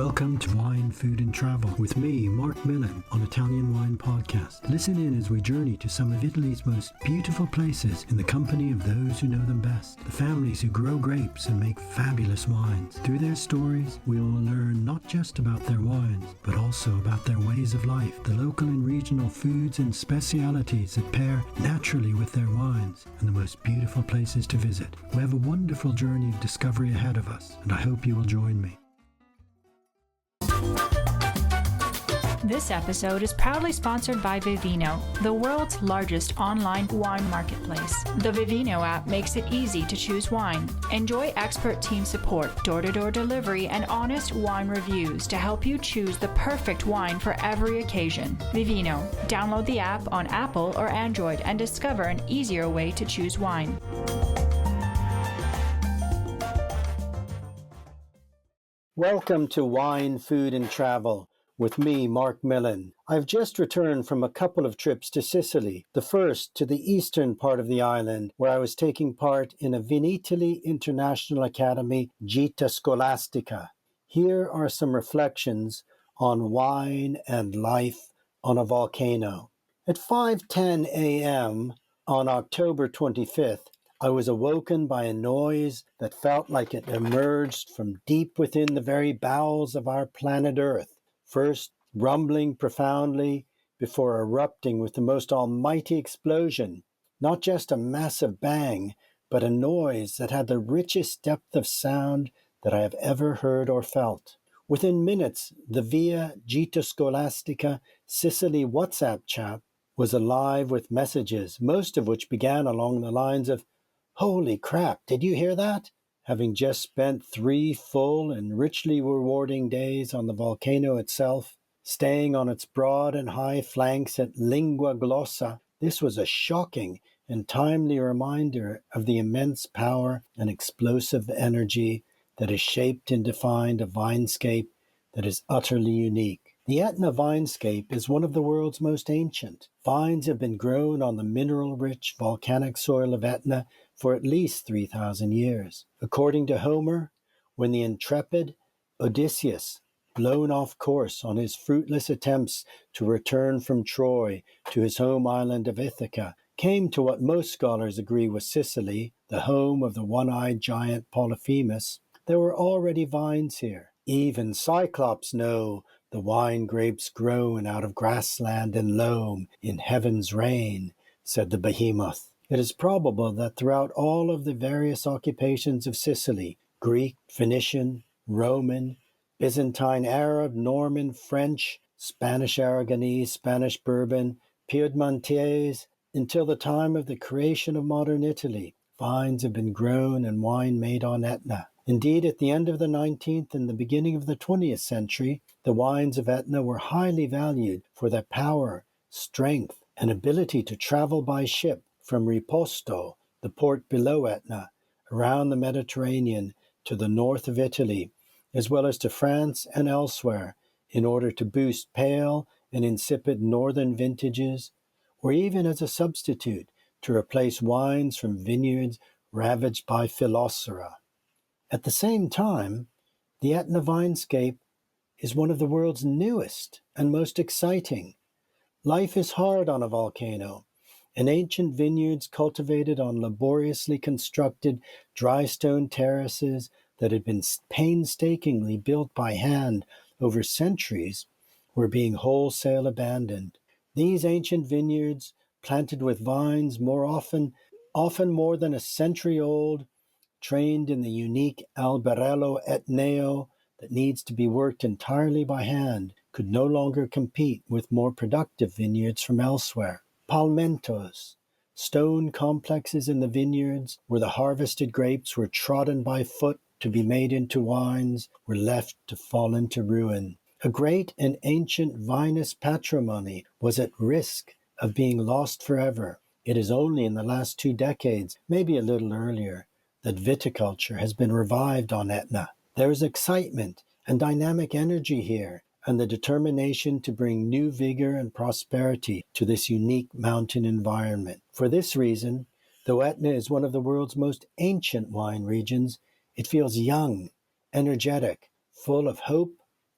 Welcome to Wine, Food and Travel with me, Marc Millon, on Italian Wine Podcast. Listen in as we journey to some of Italy's most beautiful places in the company of those who know them best, the families who grow grapes and make fabulous wines. Through their stories, we will learn not just about their wines, but also about their ways of life, the local and regional foods and specialities that pair naturally with their wines, and the most beautiful places to visit. We have a wonderful journey of discovery ahead of us, and I hope you will join me. This episode is proudly sponsored by Vivino, the world's largest online wine marketplace. The Vivino app makes it easy to choose wine. Enjoy expert team support, door-to-door delivery, and honest wine reviews to help you choose the perfect wine for every occasion. Vivino. Download the app on Apple or Android and discover an easier way to choose wine. Welcome to Wine, Food and Travel with me, Marc Millon. I've just returned from a couple of trips to Sicily, the first to the eastern part of the island, where I was taking part in a Vinitaly International Academy Gita Scolastica. Here are some reflections on wine and life on a volcano. At 5:10 a.m. on October 25th, I was awoken by a noise that felt like it emerged from deep within the very bowels of our planet Earth. First rumbling profoundly before erupting with the most almighty explosion. Not just a massive bang, but a noise that had the richest depth of sound that I have ever heard or felt. Within minutes, the Via Gita Scolastica Sicily WhatsApp chat was alive with messages, most of which began along the lines of, "Holy crap, did you hear that?" Having just spent 3 full and richly rewarding days on the volcano itself, staying on its broad and high flanks at Lingua Glossa, this was a shocking and timely reminder of the immense power and explosive energy that has shaped and defined a vinescape that is utterly unique. The Etna vinescape is one of the world's most ancient. Vines have been grown on the mineral-rich volcanic soil of Etna for at least 3,000 years. According to Homer, when the intrepid Odysseus, blown off course on his fruitless attempts to return from Troy to his home island of Ithaca, came to what most scholars agree was Sicily, the home of the one-eyed giant Polyphemus, there were already vines here. Even Cyclops know the wine grapes grown out of grassland and loam in heaven's rain, said the behemoth. It is probable that throughout all of the various occupations of Sicily, Greek, Phoenician, Roman, Byzantine, Arab, Norman, French, Spanish Aragonese, Spanish Bourbon, Piedmontese, until the time of the creation of modern Italy, vines have been grown and wine made on Etna. Indeed, at the end of the 19th and the beginning of the 20th century, the wines of Etna were highly valued for their power, strength, and ability to travel by ship from Riposto, the port below Etna, around the Mediterranean to the north of Italy, as well as to France and elsewhere, in order to boost pale and insipid northern vintages, or even as a substitute to replace wines from vineyards ravaged by Phylloxera. At the same time, the Etna vinescape is one of the world's newest and most exciting. Life is hard on a volcano, and ancient vineyards cultivated on laboriously constructed dry stone terraces that had been painstakingly built by hand over centuries were being wholesale abandoned. These ancient vineyards, planted with vines often more than a century old, trained in the unique alberello etneo that needs to be worked entirely by hand, could no longer compete with more productive vineyards from elsewhere. Palmentos, stone complexes in the vineyards where the harvested grapes were trodden by foot to be made into wines, were left to fall into ruin. A great and ancient vinous patrimony was at risk of being lost forever. It is only in the last 2 decades, maybe a little earlier, that viticulture has been revived on Etna. There is excitement and dynamic energy here, and the determination to bring new vigor and prosperity to this unique mountain environment. For this reason, though Etna is one of the world's most ancient wine regions, it feels young, energetic, full of hope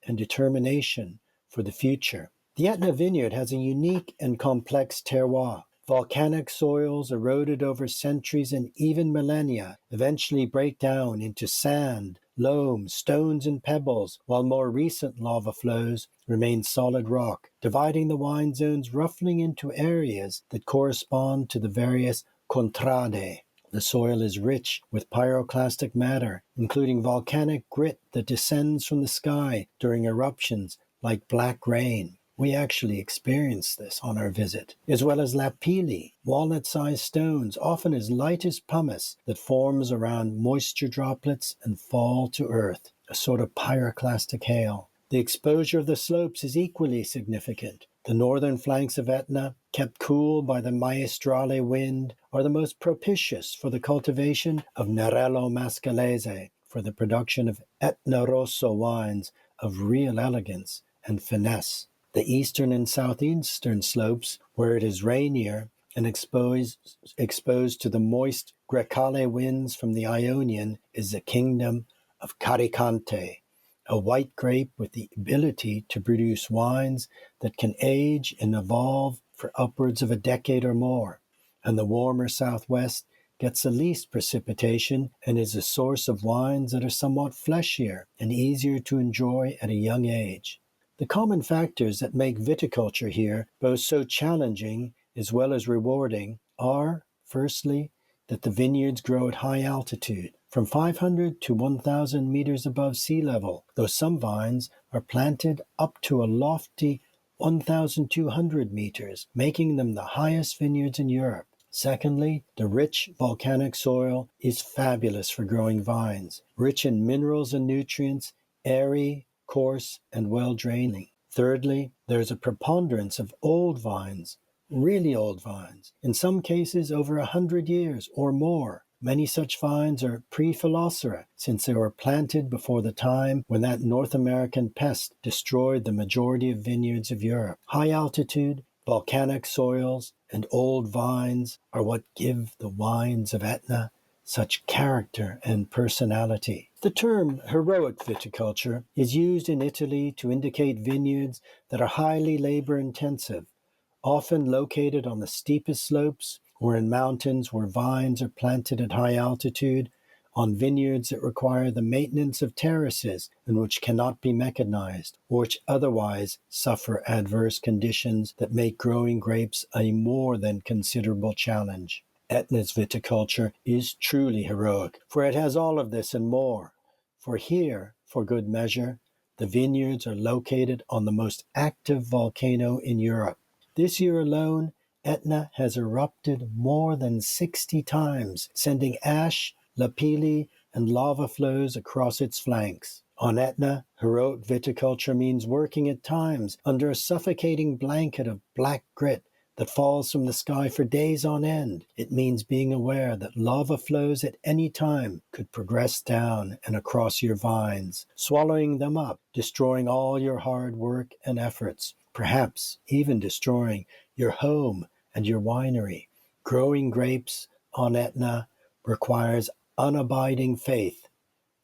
and determination for the future. The Etna vineyard has a unique and complex terroir. Volcanic soils eroded over centuries and even millennia eventually break down into sand, loam, stones, and pebbles, while more recent lava flows remain solid rock, dividing the wine zones roughly into areas that correspond to the various contrade. The soil is rich with pyroclastic matter, including volcanic grit that descends from the sky during eruptions like black rain. We actually experienced this on our visit, as well as lapilli, walnut-sized stones, often as light as pumice, that forms around moisture droplets and fall to earth, a sort of pyroclastic hail. The exposure of the slopes is equally significant. The northern flanks of Etna, kept cool by the maestrale wind, are the most propitious for the cultivation of Nerello Mascalese, for the production of Etna Rosso wines of real elegance and finesse. The eastern and southeastern slopes, where it is rainier and exposed to the moist Grecale winds from the Ionian, is the kingdom of Caricante, a white grape with the ability to produce wines that can age and evolve for upwards of a decade or more. And the warmer southwest gets the least precipitation and is a source of wines that are somewhat fleshier and easier to enjoy at a young age. The common factors that make viticulture here both so challenging as well as rewarding are, firstly, that the vineyards grow at high altitude, from 500 to 1,000 meters above sea level, though some vines are planted up to a lofty 1,200 meters, making them the highest vineyards in Europe. Secondly, the rich volcanic soil is fabulous for growing vines, rich in minerals and nutrients, airy, coarse, and well-draining. Thirdly, there is a preponderance of old vines, really old vines, in some cases over 100 years or more. Many such vines are pre-Phylloxera, since they were planted before the time when that North American pest destroyed the majority of vineyards of Europe. High altitude, volcanic soils, and old vines are what give the wines of Etna such character and personality. The term heroic viticulture is used in Italy to indicate vineyards that are highly labor-intensive, often located on the steepest slopes or in mountains where vines are planted at high altitude, on vineyards that require the maintenance of terraces and which cannot be mechanized, or which otherwise suffer adverse conditions that make growing grapes a more than considerable challenge. Etna's viticulture is truly heroic, for it has all of this and more. For here, for good measure, the vineyards are located on the most active volcano in Europe. This year alone, Etna has erupted more than 60 times, sending ash, lapilli, and lava flows across its flanks. On Etna, heroic viticulture means working at times under a suffocating blanket of black grit that falls from the sky for days on end. It means being aware that lava flows at any time could progress down and across your vines, swallowing them up, destroying all your hard work and efforts, perhaps even destroying your home and your winery. Growing grapes on Etna requires unabiding faith,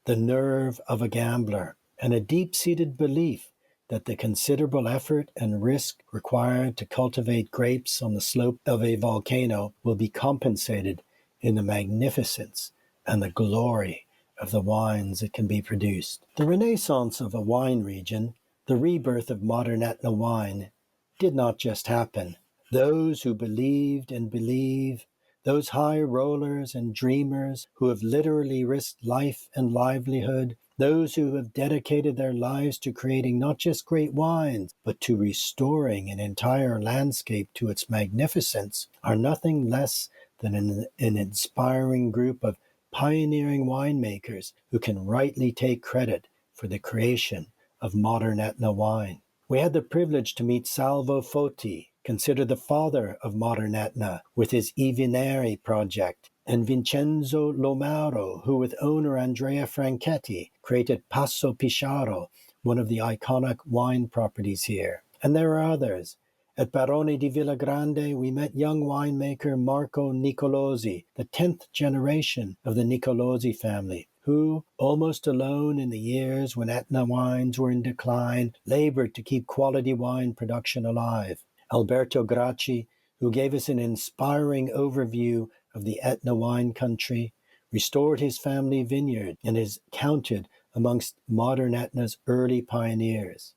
the nerve of a gambler, and a deep-seated belief that the considerable effort and risk required to cultivate grapes on the slope of a volcano will be compensated in the magnificence and the glory of the wines that can be produced. The renaissance of a wine region, the rebirth of modern Etna wine, did not just happen. Those who believed and believe, those high rollers and dreamers who have literally risked life and livelihood, those who have dedicated their lives to creating not just great wines, but to restoring an entire landscape to its magnificence, are nothing less than an inspiring group of pioneering winemakers who can rightly take credit for the creation of modern Etna wine. We had the privilege to meet Salvo Foti, considered the father of modern Etna, with his I Vineri project, and Vincenzo Lomaro, who with owner Andrea Franchetti created Passo Pisciaro, one of the iconic wine properties here. And there are others. At Barone di Villagrande, we met young winemaker Marco Nicolosi, the 10th generation of the Nicolosi family, who who, almost alone in the years when Etna wines were in decline, labored to keep quality wine production alive. Alberto Gracci, who gave us an inspiring overview of the Etna wine country, restored his family vineyard and is counted amongst modern Etna's early pioneers.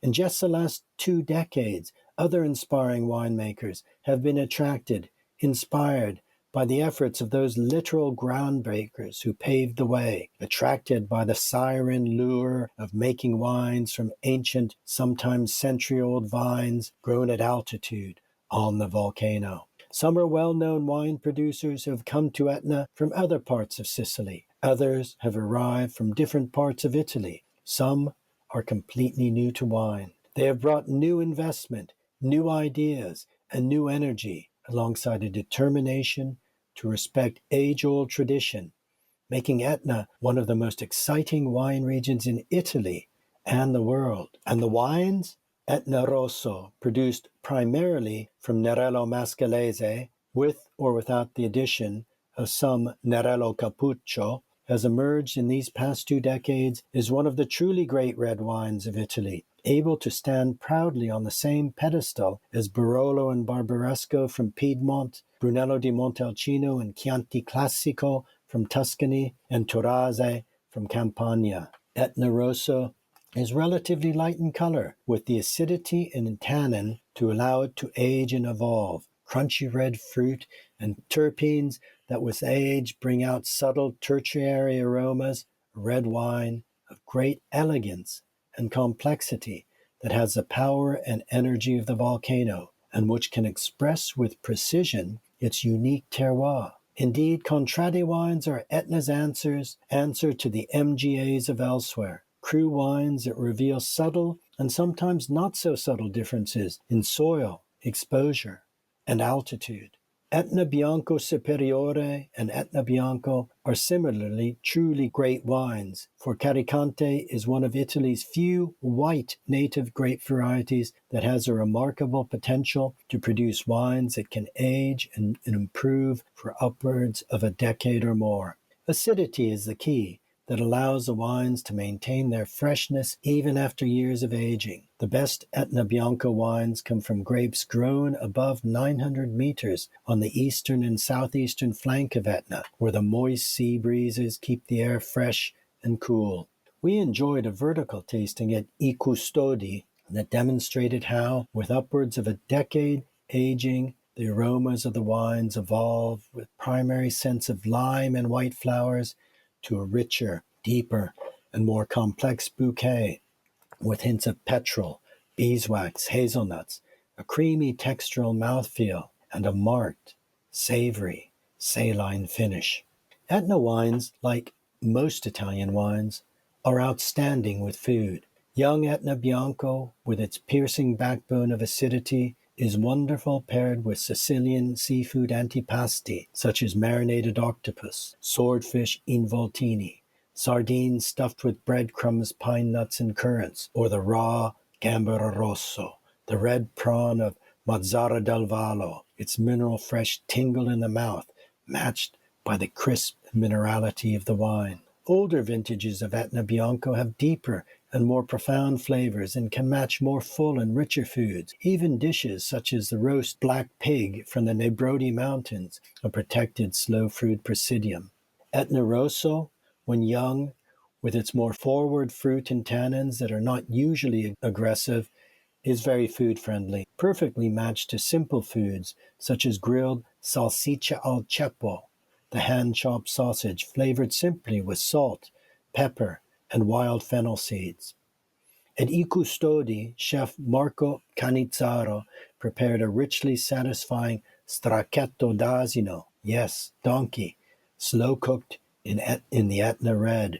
In just the last 2 decades, other inspiring winemakers have been attracted, inspired by the efforts of those literal groundbreakers who paved the way, attracted by the siren lure of making wines from ancient, sometimes century-old vines grown at altitude on the volcano. Some are well-known wine producers who have come to Etna from other parts of Sicily. Others have arrived from different parts of Italy. Some are completely new to wine. They have brought new investment, new ideas, and new energy alongside a determination to respect age-old tradition, making Etna one of the most exciting wine regions in Italy and the world. And the wines? Etna Rosso, produced primarily from Nerello Mascalese, with or without the addition of some Nerello Cappuccio, has emerged in these past 2 decades as one of the truly great red wines of Italy, able to stand proudly on the same pedestal as Barolo and Barbaresco from Piedmont, Brunello di Montalcino and Chianti Classico from Tuscany, and Toraze from Campania. Etna Rosso is relatively light in color, with the acidity and tannin to allow it to age and evolve. Crunchy red fruit and terpenes that with age bring out subtle tertiary aromas, red wine of great elegance and complexity that has the power and energy of the volcano and which can express with precision its unique terroir. Indeed, Contrade wines are Etna's answer to the MGAs of elsewhere. Cru wines that reveal subtle and sometimes not so subtle differences in soil, exposure, and altitude. Etna Bianco Superiore and Etna Bianco are similarly truly great wines, for Caricante is one of Italy's few white native grape varieties that has a remarkable potential to produce wines that can age and improve for upwards of a decade or more. Acidity is the key that allows the wines to maintain their freshness even after years of aging. The best Etna Bianco wines come from grapes grown above 900 meters on the eastern and southeastern flank of Etna, where the moist sea breezes keep the air fresh and cool. We enjoyed a vertical tasting at I Custodi that demonstrated how, with upwards of a decade aging, the aromas of the wines evolve with primary scents of lime and white flowers to a richer, deeper, and more complex bouquet, with hints of petrol, beeswax, hazelnuts, a creamy textural mouthfeel, and a marked, savory, saline finish. Etna wines, like most Italian wines, are outstanding with food. Young Etna Bianco, with its piercing backbone of acidity, is wonderful paired with Sicilian seafood antipasti, such as marinated octopus, swordfish involtini, sardines stuffed with breadcrumbs, pine nuts, and currants, or the raw gambero rosso, the red prawn of Mazzara del Vallo, its mineral fresh tingle in the mouth, matched by the crisp minerality of the wine. Older vintages of Etna Bianco have deeper and more profound flavors and can match more full and richer foods, even dishes such as the roast black pig from the Nebrodi Mountains, a protected slow-fruit presidium. Etna Rosso, when young, with its more forward fruit and tannins that are not usually aggressive, is very food-friendly, perfectly matched to simple foods such as grilled salsiccia al ceppo, the hand-chopped sausage flavored simply with salt, pepper, and wild fennel seeds. At I Custodi, chef Marco Canizzaro prepared a richly satisfying stracchetto d'asino, yes, donkey, slow-cooked in the Etna red,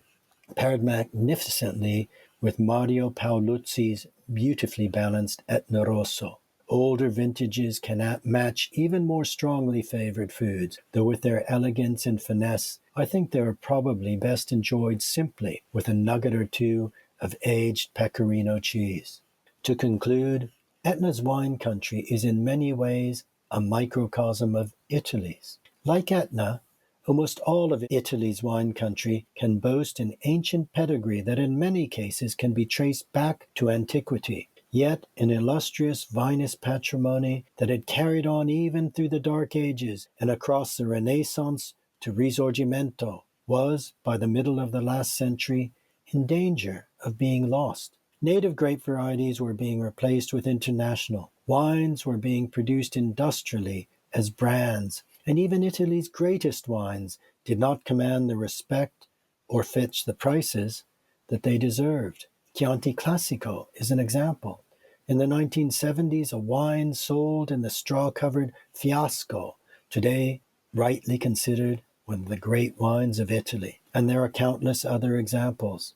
paired magnificently with Mario Paoluzzi's beautifully balanced Etna Rosso. Older vintages can match even more strongly favored foods, though with their elegance and finesse, I think they are probably best enjoyed simply with a nugget or two of aged pecorino cheese. To conclude, Etna's wine country is in many ways a microcosm of Italy's. Like Etna, Almost all of Italy's wine country can boast an ancient pedigree that in many cases can be traced back to antiquity. Yet an illustrious vinous patrimony that had carried on even through the Dark Ages and across the Renaissance to Risorgimento was, by the middle of the last century, in danger of being lost. Native grape varieties were being replaced with international. Wines were being produced industrially as brands, and even Italy's greatest wines did not command the respect or fetch the prices that they deserved. Chianti Classico is an example. In the 1970s, a wine sold in the straw-covered fiasco, today rightly considered one of the great wines of Italy. And there are countless other examples.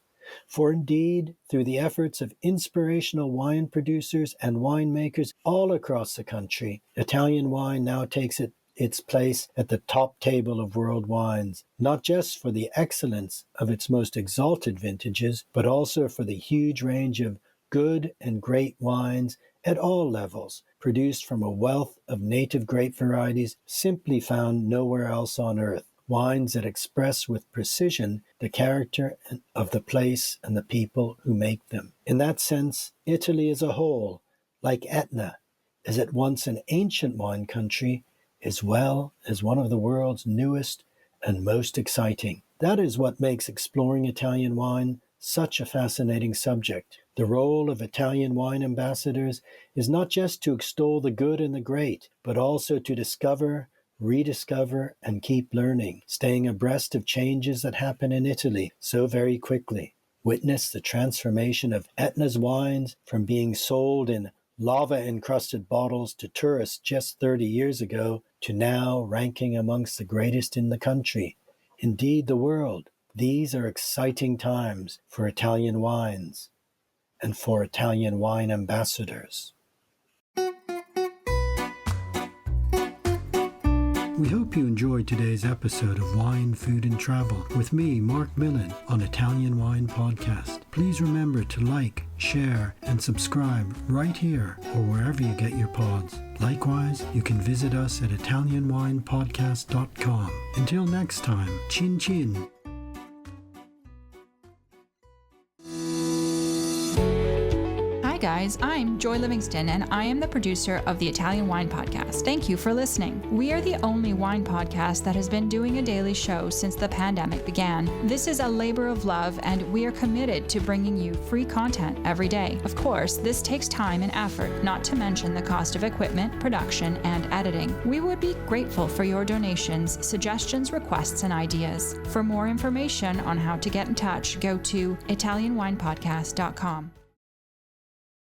For indeed, through the efforts of inspirational wine producers and winemakers all across the country, Italian wine now takes its place at the top table of world wines, not just for the excellence of its most exalted vintages, but also for the huge range of good and great wines at all levels, produced from a wealth of native grape varieties simply found nowhere else on earth. Wines that express with precision the character of the place and the people who make them. In that sense, Italy as a whole, like Etna, is at once an ancient wine country as well as one of the world's newest and most exciting. That is what makes exploring Italian wine such a fascinating subject. The role of Italian wine ambassadors is not just to extol the good and the great, but also to discover, rediscover, and keep learning, staying abreast of changes that happen in Italy so very quickly. Witness the transformation of Etna's wines from being sold in lava-encrusted bottles to tourists just 30 years ago to now ranking amongst the greatest in the country, indeed the world. These are exciting times for Italian wines and for Italian wine ambassadors. We hope you enjoyed today's episode of Wine, Food and Travel with me, Marc Millon, on Italian Wine Podcast. Please remember to like, share, and subscribe right here or wherever you get your pods. Likewise, you can visit us at ItalianWinePodcast.com. Until next time, chin chin. Hi guys, I'm Joy Livingston and I am the producer of the Italian Wine Podcast. Thank you for listening. We are the only wine podcast that has been doing a daily show since the pandemic began. This is a labor of love and we are committed to bringing you free content every day. Of course, this takes time and effort, not to mention the cost of equipment, production, and editing. We would be grateful for your donations, suggestions, requests, and ideas. For more information on how to get in touch, go to ItalianWinePodcast.com.